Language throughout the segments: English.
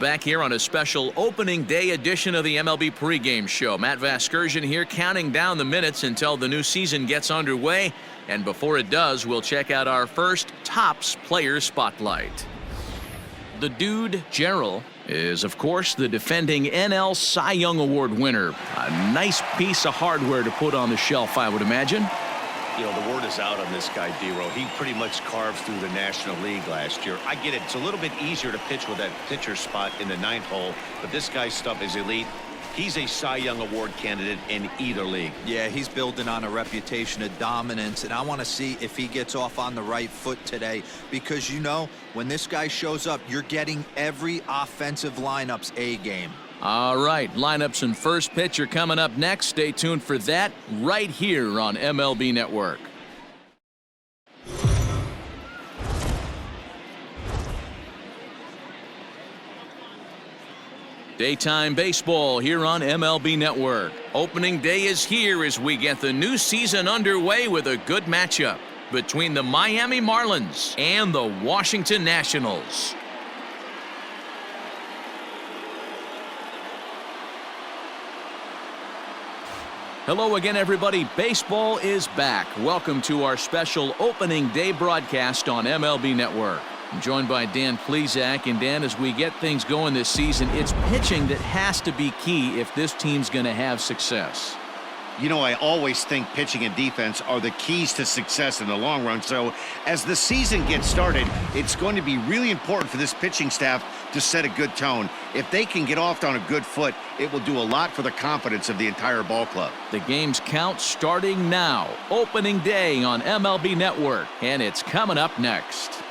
Back here on a special opening day edition of the MLB pregame show. Matt Vasgersian here counting down the minutes until the new season gets underway. And before it does, we'll check out our first Topps player spotlight. The dude, Gerald, is, of course, the defending NL Cy Young Award winner. A nice piece of hardware to put on the shelf, I would imagine. You know, the word is out on this guy, D-Row. He pretty much carved through the National League last year. I get it. It's a little bit easier to pitch with that pitcher spot in the ninth hole, but this guy's stuff is elite. He's a Cy Young Award candidate in either league. Yeah, he's building on a reputation of dominance, and I want to see if he gets off on the right foot today, because, you know, when this guy shows up, you're getting every offensive lineup's A game. All right, lineups and first pitch are coming up next. Stay tuned for that right here on MLB Network. Daytime baseball here on MLB Network. Opening day is here as we get the new season underway with a good matchup between the Miami Marlins and the Washington Nationals. Hello again, everybody. Baseball is back. Welcome to our special opening day broadcast on MLB Network. I'm joined by Dan Plesac. And Dan, as we get things going this season, it's pitching that has to be key if this team's going to have success. You know, I always think pitching and defense are the keys to success in the long run. So as the season gets started, it's going to be really important for this pitching staff to set a good tone. If they can get off on a good foot, it will do a lot for the confidence of the entire ball club. The game's count starting now. Opening day on MLB Network, and it's coming up next.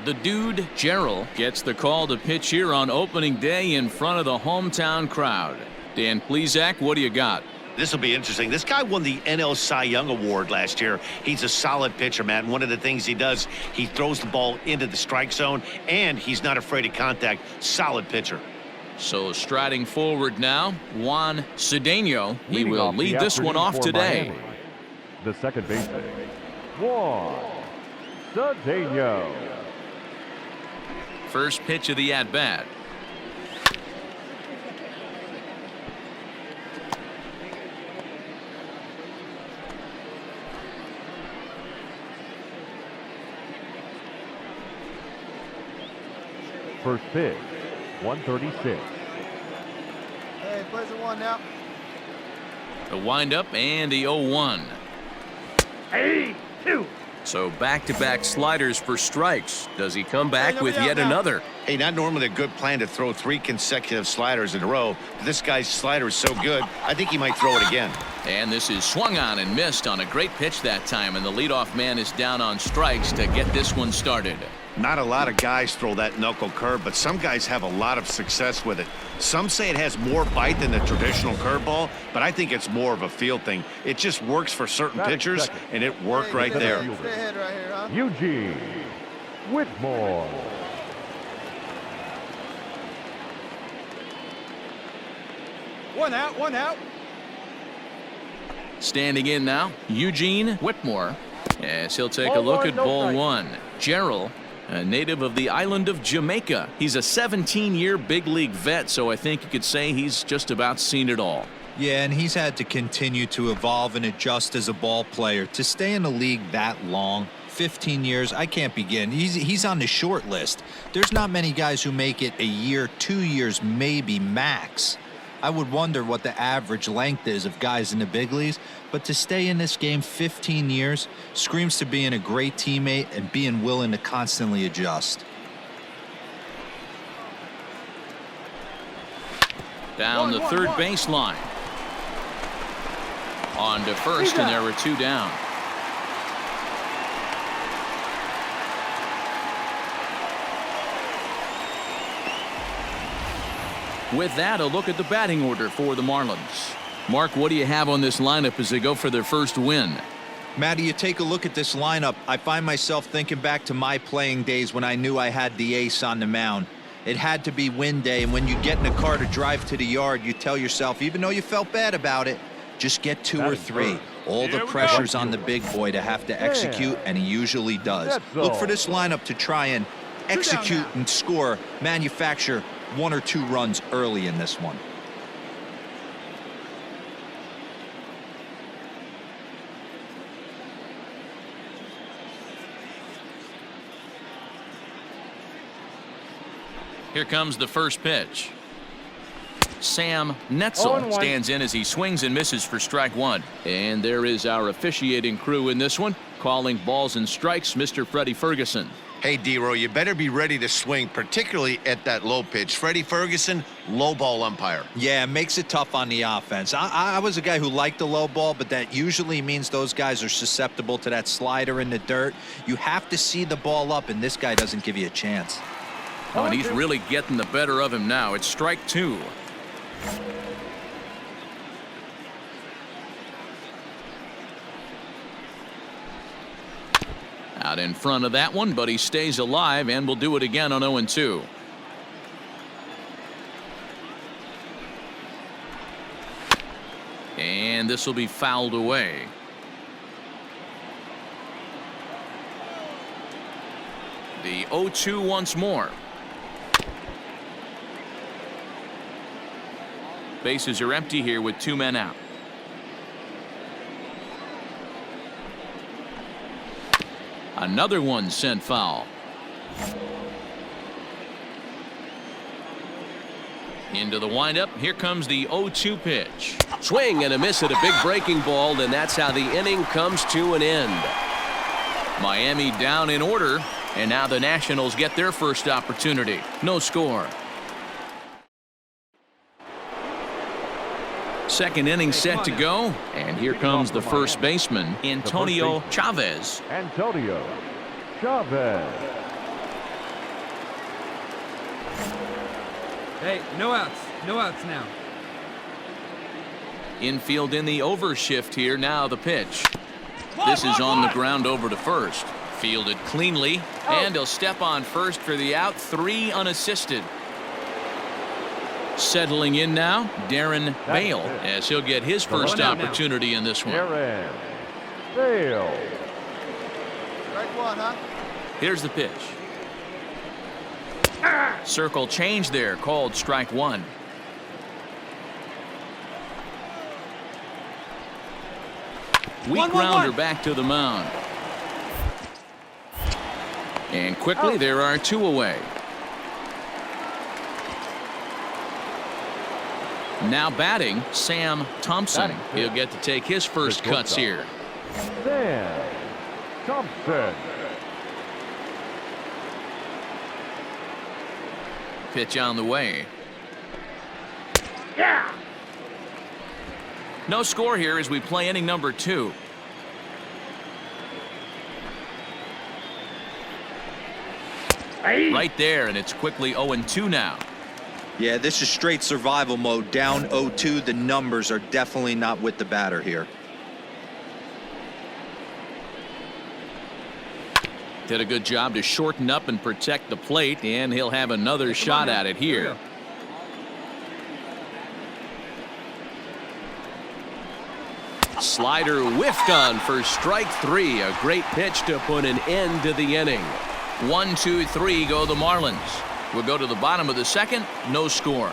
The dude, Gerald, gets the call to pitch here on opening day in front of the hometown crowd. Dan Plesac, what do you got? This will be interesting. This guy won the NL Cy Young Award last year. He's a solid pitcher, Matt. And one of the things he does, he throws the ball into the strike zone, and he's not afraid of contact. Solid pitcher. So striding forward now, Juan Cedeno. He Leading will lead this one off today. Miami, the second baseman, Juan Cedeno. First pitch of the at-bat. First pitch, 136. Hey, plays a 1 now. The windup and the 0-1. 8-2. So back-to-back sliders for strikes. Does he come back with yet another? Hey, not normally a good plan to throw 3 consecutive sliders in a row. But this guy's slider is so good, I think he might throw it again. And this is swung on and missed on a great pitch that time. And the leadoff man is down on strikes to get this one started. Not a lot of guys throw that knuckle curve, but some guys have a lot of success with it. Some say it has more bite than the traditional curveball, but I think it's more of a feel thing. It just works for certain pitchers, and it worked right there. Stay ahead right here, huh? Eugene Whitmore. One out. Standing in now, Eugene Whitmore, as he'll take a look at ball one. Gerald, a native of the island of Jamaica. He's a 17-year big league vet, so I think you could say he's just about seen it all. Yeah, and he's had to continue to evolve and adjust as a ball player. To stay in the league that long, 15 years, I can't begin. He's on the short list. There's not many guys who make it a year, 2 years, maybe max. I would wonder what the average length is of guys in the big leagues, but to stay in this game 15 years screams to being a great teammate and being willing to constantly adjust. Down the third baseline. On to first, and there were 2 down. With that, a look at the batting order for the Marlins. Mark, what do you have on this lineup as they go for their first win? Matty, you take a look at this lineup. I find myself thinking back to my playing days when I knew I had the ace on the mound. It had to be win day, and when you get in a car to drive to the yard, you tell yourself, even though you felt bad about it, just get 2 or 3. All the pressure's on the big boy to have to execute, and he usually does. Look for this lineup to try and execute and score, manufacture 1 or 2 runs early in this one. Here comes the first pitch. Sam Netzel stands in as he swings and misses for strike 1. And there is our officiating crew in this one, calling balls and strikes, Mr. Freddie Ferguson. Hey, D-Row, you better be ready to swing, particularly at that low pitch. Freddie Ferguson, low ball umpire. Yeah, it makes it tough on the offense. I was a guy who liked the low ball, but that usually means those guys are susceptible to that slider in the dirt. You have to see the ball up, and this guy doesn't give you a chance. Oh, and he's really getting the better of him now. It's strike 2. Out in front of that one, but he stays alive and will do it again on 0-2. And this will be fouled away. The 0-2 once more. Bases are empty here with 2 men out. Another one sent foul. Into the windup. Here comes the 0-2 pitch. Swing and a miss at a big breaking ball, and that's how the inning comes to an end. Miami down in order, and now the Nationals get their first opportunity. No score. Second inning set to go, and here comes the first baseman, Antonio Chavez. Antonio Chavez. Hey, no outs. No outs now. Infield in the overshift here. Now the pitch. This is on the ground over to first. Fielded cleanly, and he'll step on first for the out. 3 unassisted. Settling in now, Darren Bale, as he'll get his first opportunity in this one. Darren Bale. Strike 1, huh? Here's the pitch. Circle change there, called strike 1. Weak grounder back to the mound. And quickly there are 2 away. Now batting, Sam Thompson. He'll get to take his first cuts here. Sam Thompson. Pitch on the way. No score here as we play inning number 2. Right there, and it's quickly 0-2 now. Yeah, this is straight survival mode. Down 0-2. The numbers are definitely not with the batter here. Did a good job to shorten up and protect the plate, and he'll have another shot at it here. Slider whiffed on for strike 3. A great pitch to put an end to the inning. 1, 2, 3 go the Marlins. We'll go to the bottom of the second. No score.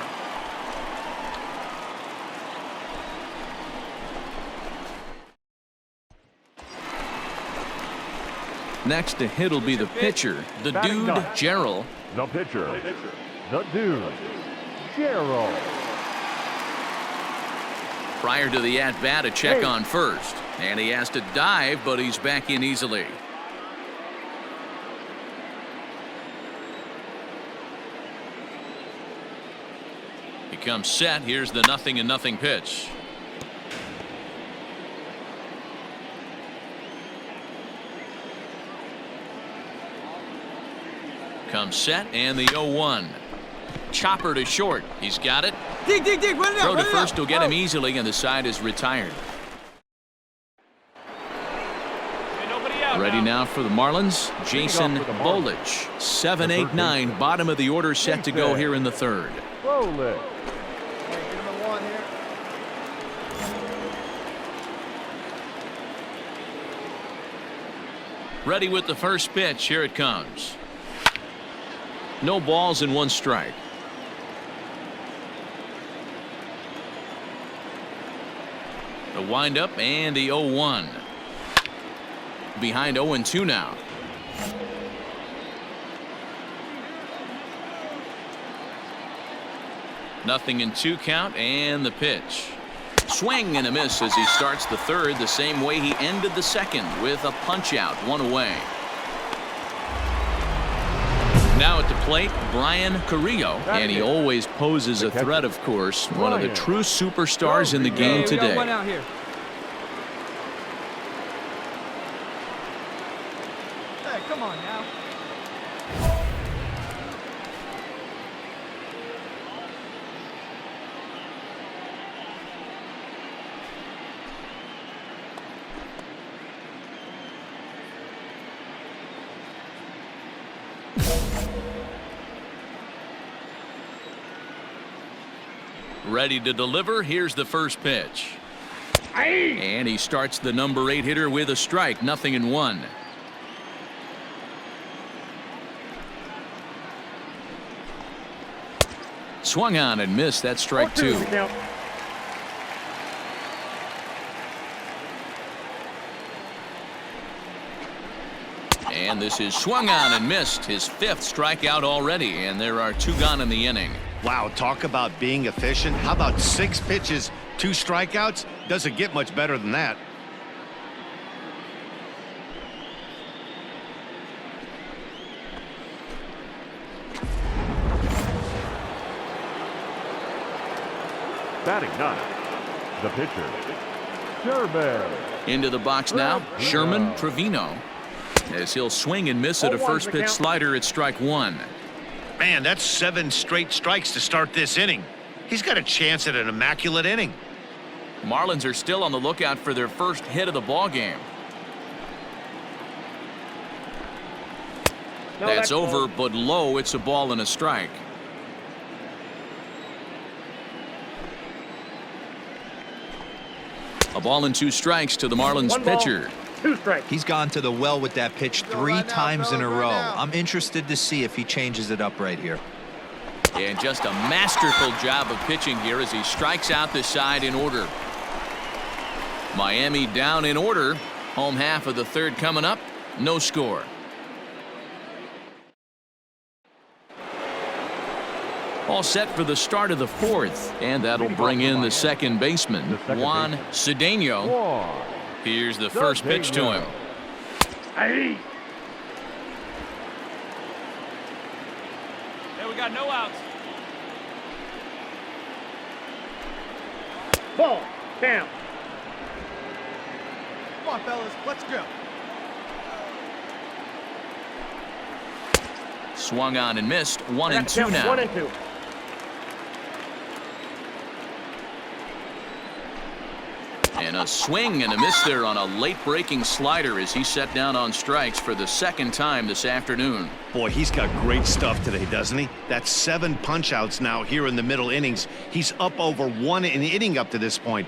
Next to hit will be the pitcher, the dude, Gerald. The pitcher, the dude, Gerald. Prior to the at-bat, a check on first. And he has to dive, but he's back in easily. He comes set. Here's the 0-0 pitch. Comes set, and the 0-1. chopper to short. He's got it. Dig, dig, dig. Run it out. Throw to Run it first out. will get Oh. him easily, and the side is retired. Ready now for the Marlins, Jason Bolich. 7, 8, 9, bottom of the order set to go here in the third. Bolich. Hey, give him a 1 here. Ready with the first pitch. Here it comes. No balls and 1 strike. The windup and the 0-1. Behind 0-2 now. Nothing in 2 count, and the pitch. Swing and a miss as he starts the third the same way he ended the second, with a punch out, 1 away. Now at the plate, Brian Carrillo, and he always poses a threat, of course. One of the true superstars in the game We got today. 1 out here. Hey, come on now. Ready to deliver. Here's the first pitch. And he starts the number 8 hitter with a strike. Nothing in 1. Swung on and missed. That strike 2. And this is swung on and missed. His 5th strikeout already, and there are 2 gone in the inning. Wow, talk about being efficient. How about 6 pitches, 2 strikeouts? Doesn't get much better than that. Batting 9. The pitcher, Sherman. Into the box now, Sherman Trevino. As he'll swing and miss at a first pitch slider at strike 1. Man, that's 7 straight strikes to start this inning. He's got a chance at an immaculate inning. Marlins are still on the lookout for their first hit of the ball game. That's over, but low. It's a ball and a strike. A ball and 2 strikes to the Marlins pitcher. He's gone to the well with that pitch 3 times in a row. I'm interested to see if he changes it up right here. And just a masterful job of pitching here as he strikes out the side in order. Miami down in order. Home half of the third coming up. No score. All set for the start of the fourth, and that'll bring in the second baseman, Juan Cedeno. Here's the first pitch to him. Hey, we got no outs. Ball. Down. Come on, fellas. Let's go. Swung on and missed. 1-2 now. 1-2. And a swing and a miss there on a late breaking slider as he set down on strikes for the second time this afternoon. Boy, he's got great stuff today, doesn't he? That's 7 punch-outs now here in the middle innings. He's up over 1 an inning up to this point.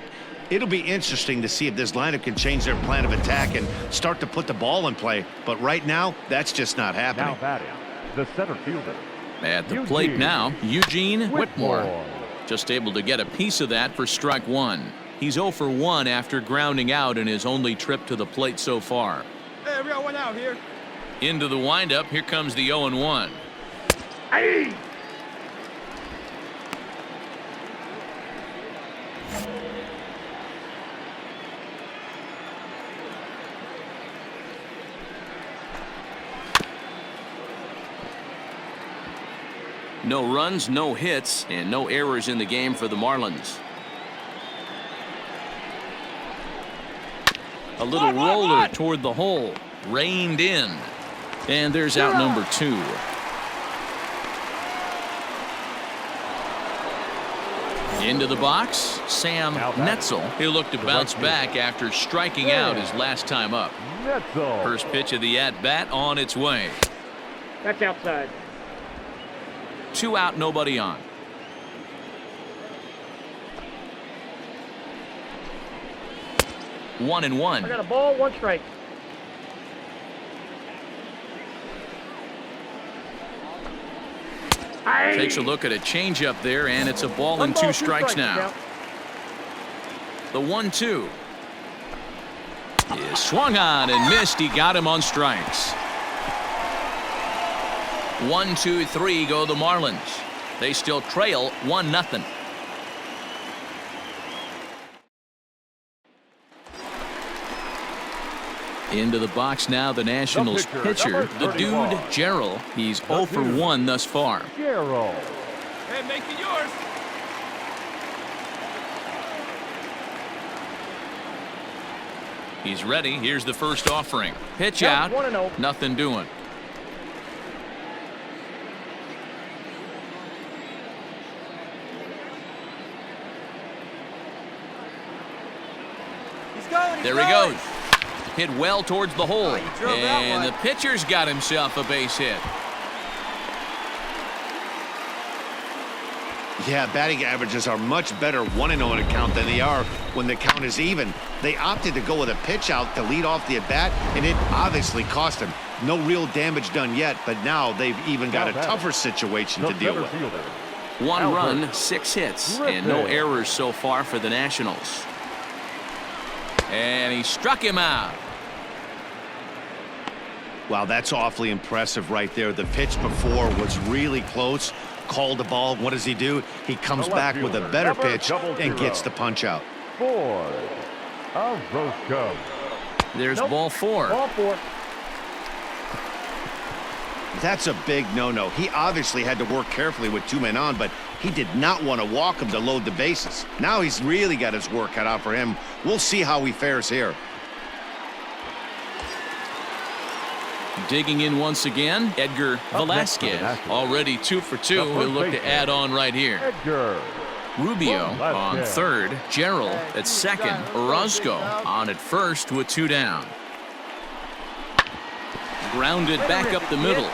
It'll be interesting to see if this lineup can change their plan of attack and start to put the ball in play. But right now, that's just not happening. Now batting, the center fielder. At the plate now, Eugene Whitmore. Just able to get a piece of that for strike 1. He's 0 for 1 after grounding out in his only trip to the plate so far. Hey, we got 1 out here. Into the windup, here comes the 0-1. Hey! No runs, no hits, and no errors in the game for the Marlins. A little roller toward the hole. Reined in. And there's out number 2. Into the box, Sam Netzel. He'll look to bounce back after striking out his last time up. Netzel. First pitch of the at-bat on its way. That's outside. 2 out, nobody on. One and one. I got a ball, 1 strike. Takes a look at a changeup there, and it's a ball and 2 strikes now. The 1-2 is swung on and missed. He got him on strikes. 1, 2, 3 go the Marlins. They still trail 1-0. Into the box now, the Nationals pitcher, the dude, Gerald. He's 0 for 1 thus far. Gerald. Hey, make it yours. He's ready. Here's the first offering. Pitch Count, out. 1-0. Nothing doing. There he goes. Hit well towards the hole. And the pitcher's got himself a base hit. Yeah, batting averages are much better 1-0 in a count than they are when the count is even. They opted to go with a pitch out to lead off the at-bat, and it obviously cost him. No real damage done yet, but now they've even got a tougher situation to deal with. 1 run, 6 hits, and no errors so far for the Nationals. And he struck him out. Wow, that's awfully impressive right there. The pitch before was really close. Called the ball. What does he do? He comes back with a better pitch and gets the punch out. 4. Of Roscoe. There's ball 4. Ball 4. That's a big no-no. He obviously had to work carefully with 2 men on, but he did not want to walk him to load the bases. Now he's really got his work cut out for him. We'll see how he fares here. Digging in once again, Edgar Velasquez. Already 2 for 2. He'll look to add on right here. Edgar. Rubio on third. Gerald at second. Orozco on at first with 2 down. Grounded back up the middle.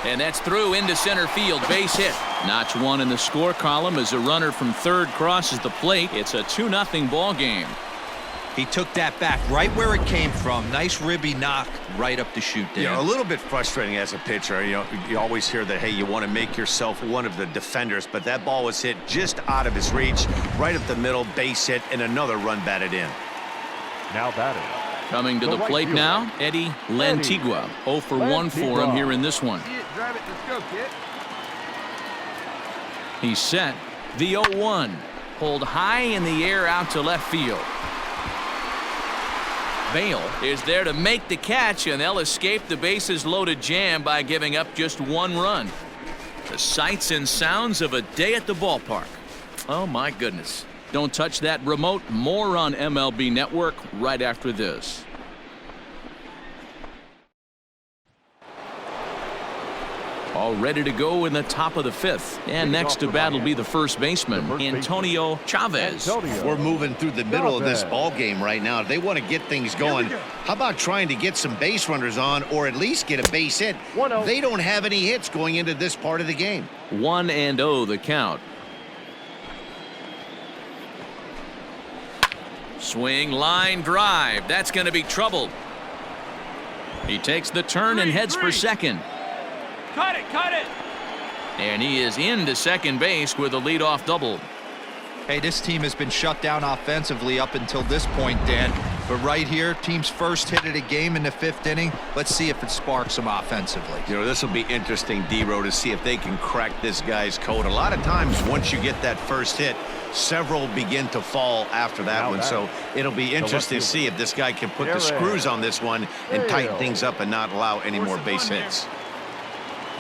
And that's through into center field. Base hit. Notch 1 in the score column as a runner from third crosses the plate. It's a 2-0 ball game. He took that back right where it came from. Nice ribby knock right up the chute there. Yeah, a little bit frustrating as a pitcher. You know, you always hear that, hey, you want to make yourself one of the defenders, but that ball was hit just out of his reach, right up the middle, base hit, and another run batted in. Now batting. Coming to the plate now, Eddie Lantigua. 0 for 1 for him here in this one. Drive it. Let's go, kid. He's set. The 0-1. Pulled high in the air out to left field. Bale is there to make the catch, and they'll escape the bases loaded jam by giving up just 1 run. The sights and sounds of a day at the ballpark. Oh my goodness. Don't touch that remote. More on MLB Network right after this. All ready to go in the top of the 5th. And next to bat will be the first baseman, Antonio Chavez. We're moving through the middle of this ball game right now. They want to get things going. How about trying to get some base runners on, or at least get a base hit? They don't have any hits going into this part of the game. 1-0 the count. Swing, line, drive. That's going to be trouble. He takes the turn and heads for second. Cut it, cut it. And he is into second base with a leadoff double. Hey, this team has been shut down offensively up until this point, Dan. But right here, team's first hit of the game in the 5th inning. Let's see if it sparks them offensively. You know, this will be interesting, D-Row, to see if they can crack this guy's code. A lot of times, once you get that first hit, several begin to fall after that one. So it'll be interesting to see if this guy can put the screws on this one and tighten things up and not allow any more base hits.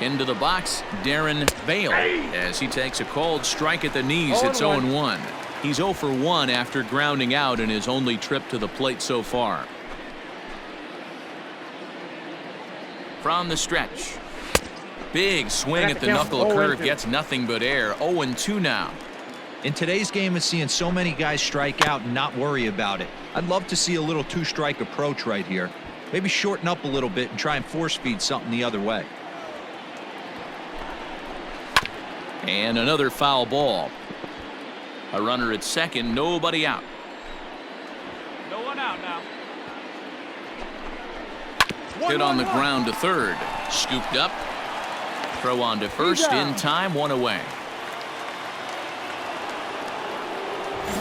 Into the box, Darren Bale, as he takes a cold strike at the knees. It's 0-1. He's 0 for 1 after grounding out in his only trip to the plate so far. From the stretch. Big swing at the knuckle curve, gets nothing but air. 0-2 now. In today's game of seeing so many guys strike out and not worry about it, I'd love to see a little two-strike approach right here. Maybe shorten up a little bit and try and force feed something the other way. And another foul ball. A runner at second, nobody out. No one out now. Hit on the ground to third. Scooped up. Throw on to first in time, one away.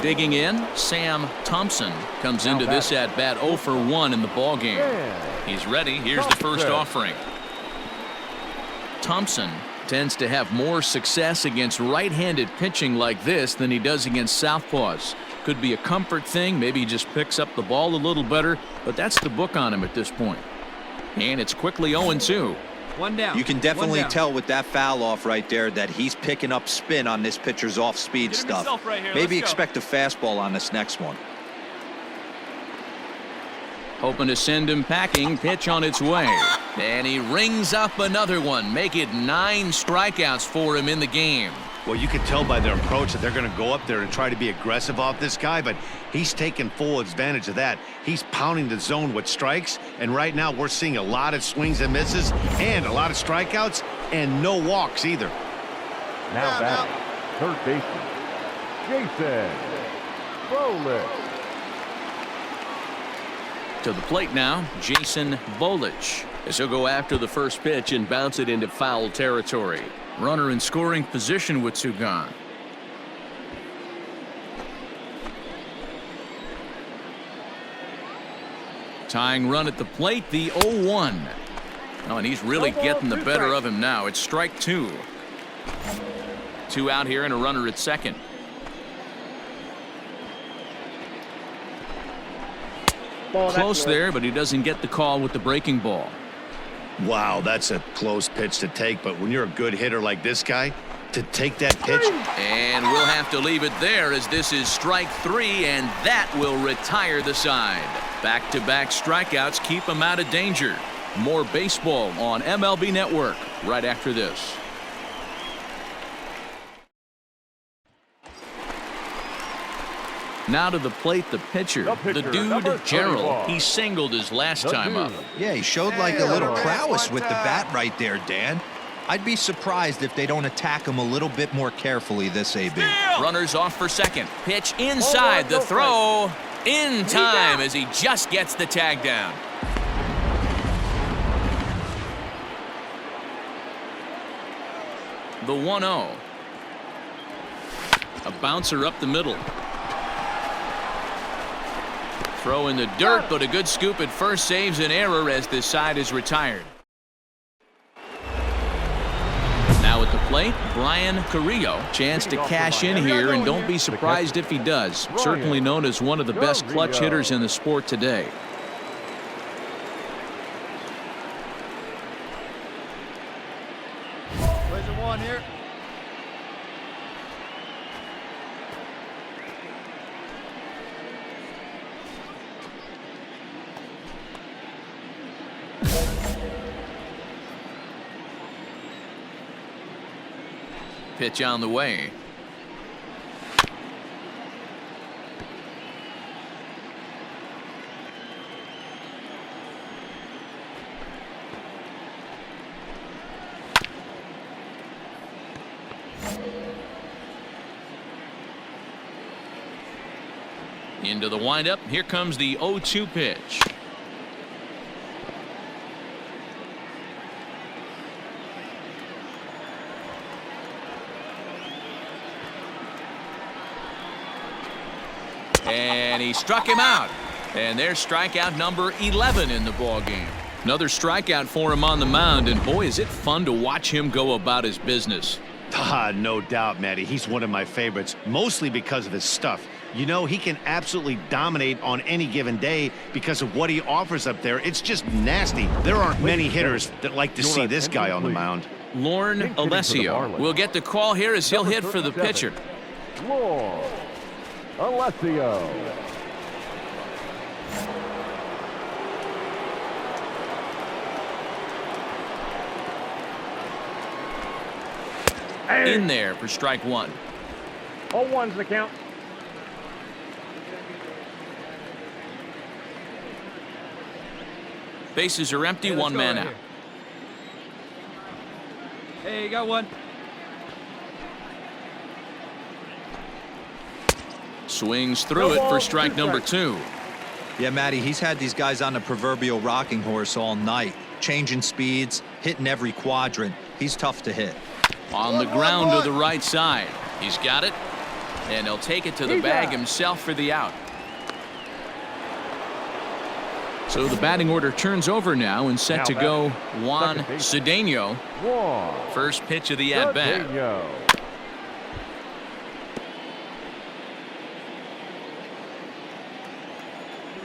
Digging in, Sam Thompson comes into this at bat 0 for 1 in the ball game. He's ready. Here's the first offering. Thompson tends to have more success against right-handed pitching like this than he does against southpaws. Could be a comfort thing. Maybe he just picks up the ball a little better, but that's the book on him at this point. And it's quickly 0-2. One down. You can definitely One down. tell with that foul off right there that he's picking up spin on this pitcher's off-speed Get him stuff. yourself right here. Maybe Let's go. expect a fastball on this next one. Hoping to send him packing. Pitch on its way. And he rings up another one. Make it 9 strikeouts for him in the game. Well, you can tell by their approach that they're going to go up there and try to be aggressive off this guy, but he's taking full advantage of that. He's pounding the zone with strikes, and right now we're seeing a lot of swings and misses and a lot of strikeouts and no walks either. Now batting, third baseman, Jason Bolich. To the plate now, Jason Bolich, as he'll go after the first pitch and bounce it into foul territory. Runner in scoring position with two gone. Tying run at the plate, the 0-1. Oh, and he's really getting the better of him now. It's strike 2. 2 out here and a runner at second. Close there, but he doesn't get the call with the breaking ball. Wow, that's a close pitch to take, but when you're a good hitter like this guy, to take that pitch. And we'll have to leave it there as this is strike 3, and that will retire the side. Back-to-back strikeouts keep him out of danger. More baseball on MLB Network right after this. Now to the plate, the pitcher, the dude, Gerald. He singled his last time up. Yeah, he showed like a little prowess with the bat right there, Dan. I'd be surprised if they don't attack him a little bit more carefully this AB. Runners off for second. Pitch inside, the throw in time as he just gets the tag down. The 1-0. A bouncer up the middle. Throw in the dirt, but a good scoop at first saves an error as this side is retired. Now at the plate, Brian Carrillo. Chance to cash in here, and don't be surprised if he does. Certainly known as one of the best clutch hitters in the sport today. Where's the one here? Pitch on the way. Into the windup. Here comes the 0-2 pitch. And he struck him out. And there's strikeout number 11 in the ball game. Another strikeout for him on the mound, and boy, is it fun to watch him go about his business. No doubt, Matty. He's one of my favorites, mostly because of his stuff. You know, he can absolutely dominate on any given day because of what he offers up there. It's just nasty. There aren't many hitters that like to see this guy on the mound. Lorne Alessio will get the call here as he'll hit for the pitcher. Lorne Alessio. In there for strike 1. 0-1's the count. Bases are empty, one man out. Hey, you got one. Swings through it for strike number 2. Yeah, Matty, he's had these guys on the proverbial rocking horse all night, changing speeds, hitting every quadrant. He's tough to hit. On the ground to the right side. He's got it, and he'll take it to the bag himself for the out. So the batting order turns over now and set to go Juan Cedeno. First pitch of the at-bat. Cedeno.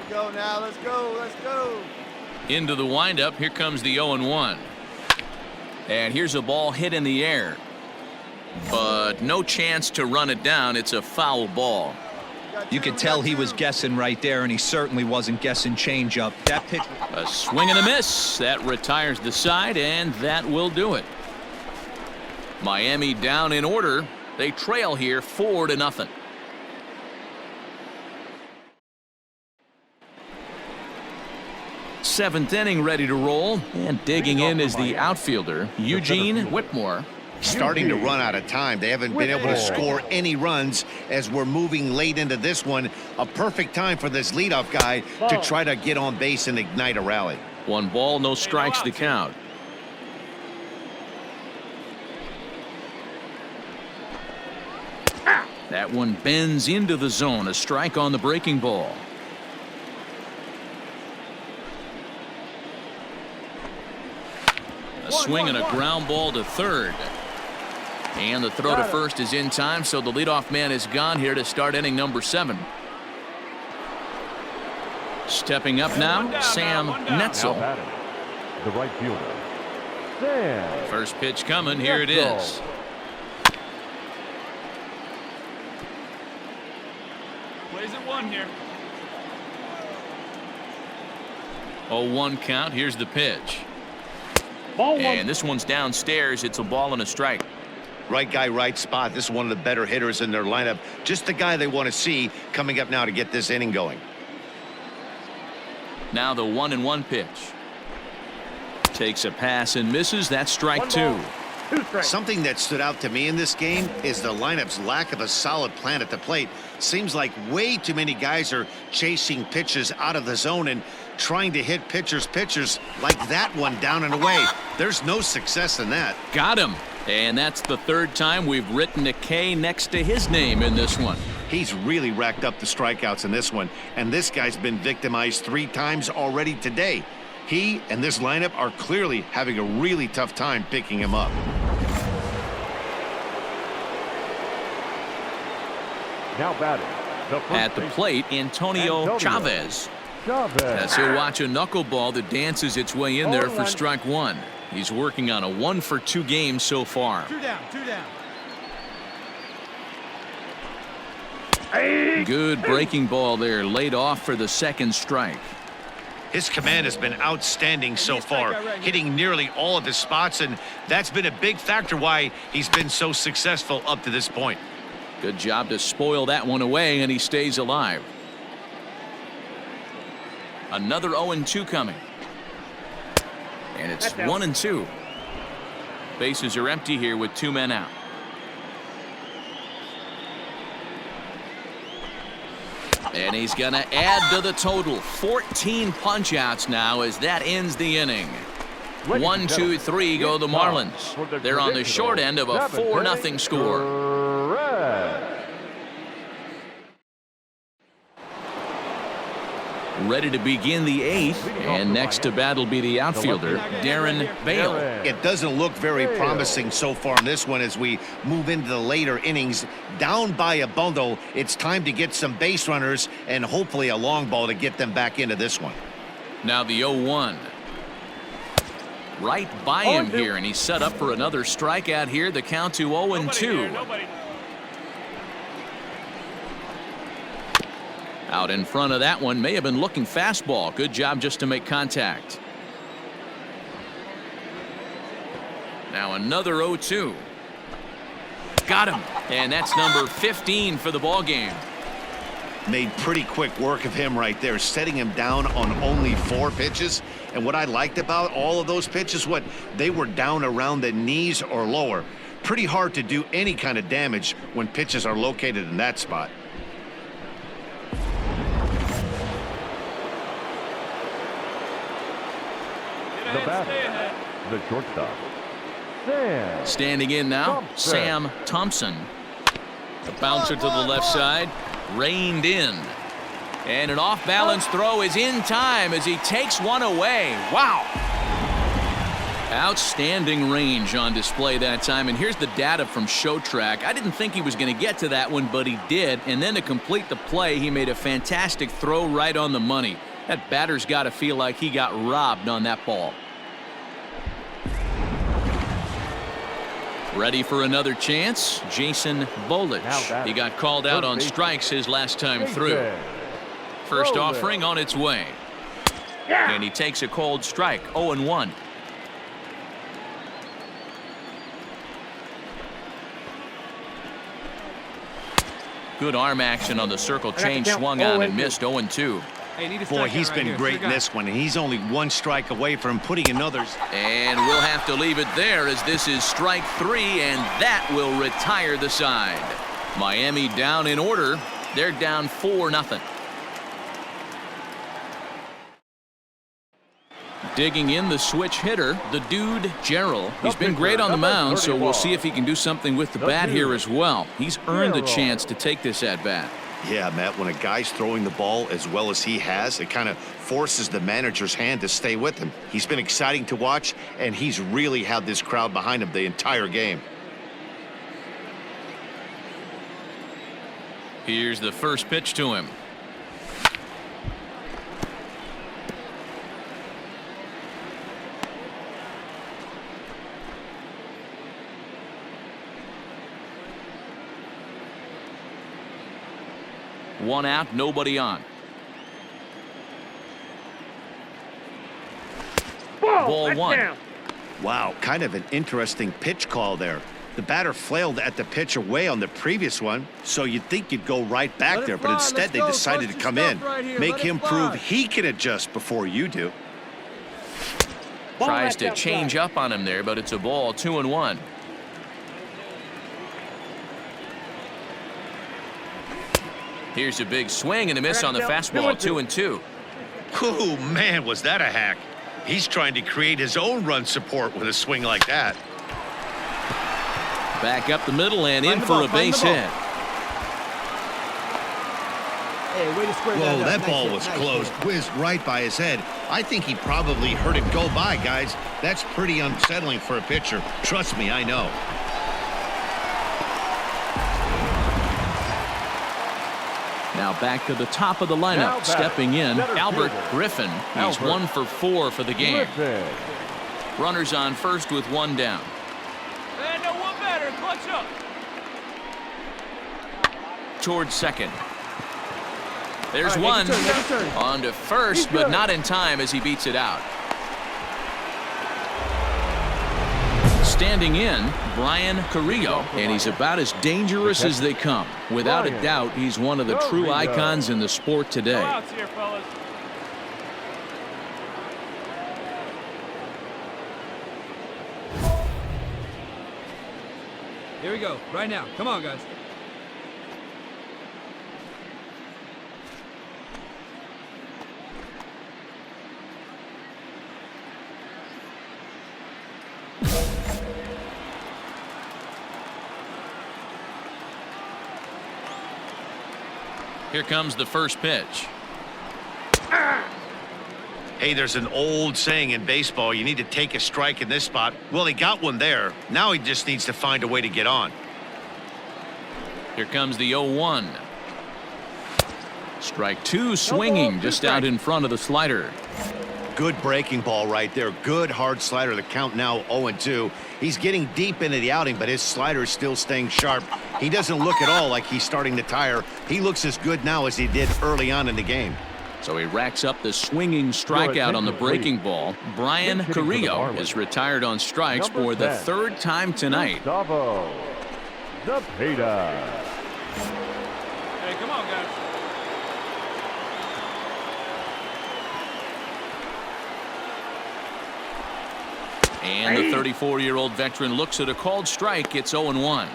Go now, let's go, let's go. Into the windup, here comes the 0-1. And here's a ball hit in the air. But no chance to run it down. It's a foul ball. You could tell he was guessing right there, and he certainly wasn't guessing changeup. That pitch. A swing and a miss. That retires the side, and that will do it. Miami down in order. They trail here 4-0. Seventh inning ready to roll, and digging in is the outfielder Eugene Whitmore. Starting to run out of time. They haven't been able to score any runs as we're moving late into this one. A perfect time for this leadoff guy to try to get on base and ignite a rally. 1 ball, no strikes to count. That one bends into the zone. A strike on the breaking ball. A swing and a ground ball to third. And the throw to first is in time, so the leadoff man is gone here to start inning number 7. Stepping up now, Sam Netzel. The right fielder, Sam. First pitch coming, here it is. Plays at 1 here. 0-1 count, here's the pitch. Ball 1. And this one's downstairs. It's a ball and a strike. Right guy, right spot. This is one of the better hitters in their lineup. Just the guy they want to see coming up now to get this inning going. Now the 1-1 pitch. Takes a pass and misses. That's strike 2. Something that stood out to me in this game is the lineup's lack of a solid plan at the plate. Seems like way too many guys are chasing pitches out of the zone and trying to hit pitchers like that one down and away. There's no success in that. Got him. And that's the 3rd time we've written a K next to his name in this one. He's really racked up the strikeouts in this one, and this guy's been victimized 3 times already today. He and this lineup are clearly having a really tough time picking him up. Now batting. At the plate, Antonio Chavez. As he'll watch a knuckleball that dances its way in there for strike 1. He's working on a 1-for-2 game so far. 2 down, 2 down. Good breaking ball there, laid off for the 2nd strike. His command has been outstanding so far, hitting nearly all of his spots, and that's been a big factor why he's been so successful up to this point. Good job to spoil that one away, and he stays alive. Another 0-2 coming. And it's 1-2. Bases are empty here with 2 men out. And he's going to add to the total. 14 punch-outs now as that ends the inning. 1, 2, 3 go the Marlins. They're on the short end of a 4-0 score. Ready to begin the 8th, and next to bat will be the outfielder, Darren Bale. It doesn't look very promising so far in this one as we move into the later innings. Down by a bundle, it's time to get some base runners and hopefully a long ball to get them back into this one. Now the 0-1. Right by him here, and he's set up for another strikeout here. The count to 0-2. Out in front of that one, may have been looking fastball. Good job just to make contact. Now another 0-2. Got him. And that's number 15 for the ball game. Made pretty quick work of him right there, setting him down on only 4 pitches. And what I liked about all of those pitches, they were down around the knees or lower. Pretty hard to do any kind of damage when pitches are located in that spot. The batter, the shortstop, Sam. Standing in now, Thompson. Sam Thompson. The bouncer to the left side, reined in. And an off-balance throw is in time as he takes one away. Wow. Outstanding range on display that time. And here's the data from ShowTrack. I didn't think he was going to get to that one, but he did. And then to complete the play, he made a fantastic throw right on the money. That batter's got to feel like he got robbed on that ball. Ready for another chance, Jason Bolich. He got called out on strikes his last time through. First offering on its way. And he takes a cold strike, 0-1. Good arm action on the circle change, swung on and missed, 0-2. Boy, he's been great in this one, and he's only 1 strike away from putting another. And we'll have to leave it there as this is strike 3, and that will retire the side. Miami down in order. They're down 4-0. Digging in the switch hitter, the dude, Gerald. He's been great on the mound, so we'll see if he can do something with the bat here as well. He's earned the chance to take this at-bat. Yeah, Matt, when a guy's throwing the ball as well as he has, it kind of forces the manager's hand to stay with him. He's been exciting to watch, and he's really had this crowd behind him the entire game. Here's the first pitch to him. One out, nobody on. Ball 1. Wow, kind of an interesting pitch call there. The batter flailed at the pitch away on the previous one, so you'd think you'd go right back there, but instead they decided to come in. Make him prove he can adjust before you do. Tries to change up on him there, but it's a ball, 2-1. Here's a big swing and a miss on the fastball, 2-2. Oh, man, was that a hack. He's trying to create his own run support with a swing like that. Back up the middle and in for a base hit. Whoa, that ball was close. Whizzed right by his head. I think he probably heard it go by, guys. That's pretty unsettling for a pitcher. Trust me, I know. Now back to the top of the lineup, stepping in, Albert Griffin. He's 1 for 4 for the game. Runners on first with 1 down. And no one better. Clutch up. Towards second. There's one. On to first, but not in time as he beats it out. Standing in, Brian Carrillo, and he's about as dangerous as they come. Without a doubt, he's one of the true icons in the sport today. No outs here, fellas. Here we go, right now. Come on, guys. Here comes the first pitch. Hey, there's an old saying in baseball, you need to take a strike in this spot. Well, he got one there. Now he just needs to find a way to get on. Here comes the 0-1. Strike 2, swinging just out in front of the slider. Good breaking ball right there. Good hard slider. The count now 0-2. He's getting deep into the outing, but his slider is still staying sharp. He doesn't look at all like he's starting to tire. He looks as good now as he did early on in the game. So he racks up the swinging strikeout on the breaking ball. Brian Carrillo is retired on strikes for the 3rd time tonight. Zepeda. Hey, come on, guys. And the 34-year-old veteran looks at a called strike. It's 0-1.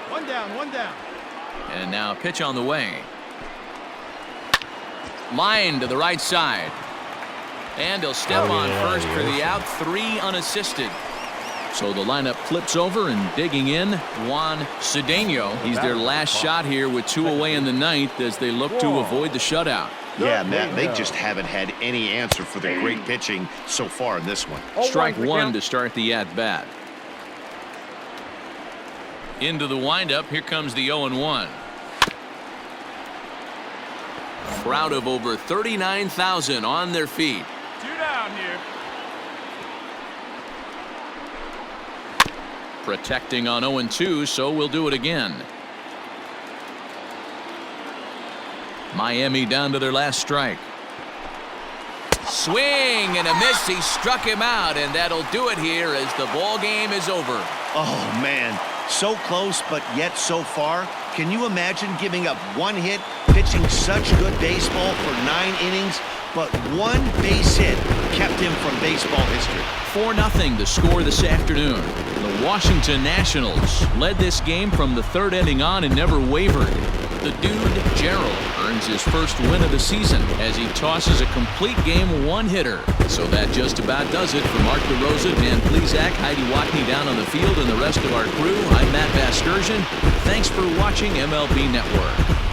One down, one down. And now a pitch on the way. Line to the right side. And he'll step on first for the out. 3 unassisted. So the lineup flips over and digging in, Juan Cedeno. He's their last shot here with 2 away in the ninth as they look to avoid the shutout. Yeah, Matt, they just haven't had any answer for the great pitching so far in this one. Strike 1 to start the at-bat. Into the windup, here comes the 0-1. Crowd of over 39,000 on their feet. 2 down here. Protecting on 0-2, so we'll do it again. Miami down to their last strike. Swing and a miss. He struck him out, and that'll do it here as the ball game is over. Oh, man. So close, but yet so far. Can you imagine giving up 1 hit, pitching such good baseball for 9 innings, but 1 base hit kept him from baseball history? 4-0 the score this afternoon. The Washington Nationals led this game from the 3rd inning on and never wavered. The dude, Gerald, earns his first win of the season as he tosses a complete game 1-hitter. So that just about does it. For Mark DeRosa, Dan Plezak, Heidi Watney down on the field, and the rest of our crew, I'm Matt Vasgersian. Thanks for watching MLB Network.